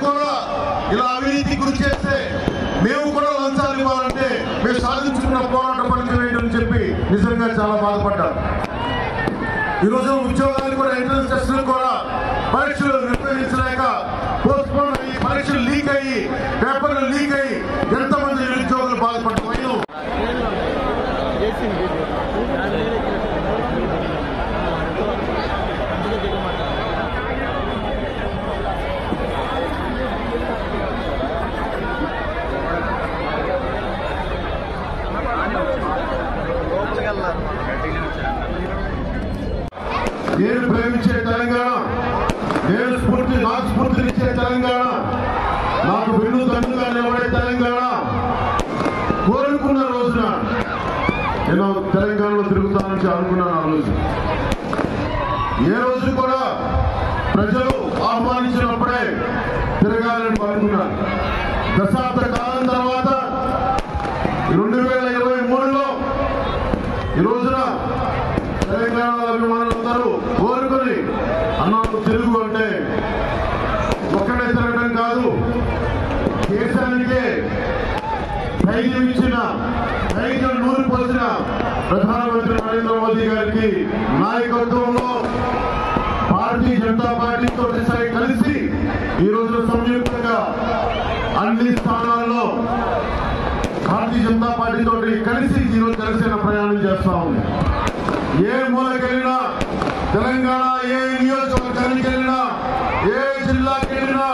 కూడా ఇలా అవినీతి గురి చేస్తే మేము కూడా లంచాలు ఇవ్వాలంటే మేము సాధించుకున్న పోరాట ఫలితం ఏంటని చెప్పి నిజంగా చాలా బాధపడ్డారు. ఈరోజు ఉద్యోగాలు కూడా ఎంట్రన్స్ టెస్టులు కూడా పరీక్షలు నిర్వహించలేక పోస్ట్పోన్ అయ్యి పరీక్షలు లీక్ అయ్యి పేపర్లు లీక్ అయ్యి ఎంతమంది నిరుద్యోగులు బాధపడ్డారు. నేను ప్రేమించే తెలంగాణ, నాకు స్ఫూర్తినిచ్చే తెలంగాణ, నాకు వెన్ను తన్నుగా నిలబడే తెలంగాణ కోరుకున్న రోజున నేను తెలంగాణలో తిరుగుతానని అనుకున్నాను. ఆ రోజు ఏ రోజు కూడా ప్రజలు ఆహ్వానించినప్పుడే తిరగాలని అనుకున్నాను. దశాబ్ద కాలం తర్వాత 2023లో ఈ రోజున తెలంగాణ అభిమానులందరూ కోరుకొని అన్నాడు తెలుగు అంటే ఒక్కడే తిరగడం కాదు, దేశానికే ధైర్యం ఇచ్చిన, ధైర్యం నూరిపోసిన ప్రధానమంత్రి నరేంద్ర మోదీ గారికి నాయకత్వంలో భారతీయ జనతా పార్టీతో కలిసి ఈ రోజున సంయుక్తంగా అన్ని స్థానాల్లో భారతీయ జనతా పార్టీతో కలిసి ఈరోజు జనసేన ప్రయాణం చేస్తా ఉంది. ఏ మూలకెళ్ళినా తెలంగాణ, ఏ నియోజకవర్గానికి వెళ్ళినా, ఏ జిల్లాకి వెళ్ళినా,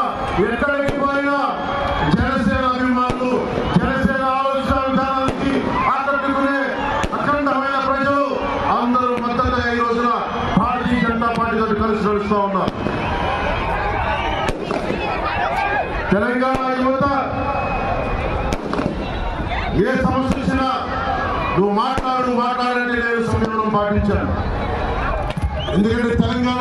ఎక్కడికి పోయినా జనసేన అభిమానులు, జనసేన ఆలోచన విధానానికి ఆకట్టుకునే అఖండమైన ప్రజలు అందరూ మద్దతుగా ఈ రోజున భారతీయ జనతా పార్టీతో కలిసి నడుస్తూ ఉన్నారు. తెలంగాణ యువత ఏ సమస్య వచ్చినా నువ్వు మాట్లాడంటే నేను సంయమనం పాటించాను. ఎందుకంటే తెలంగాణ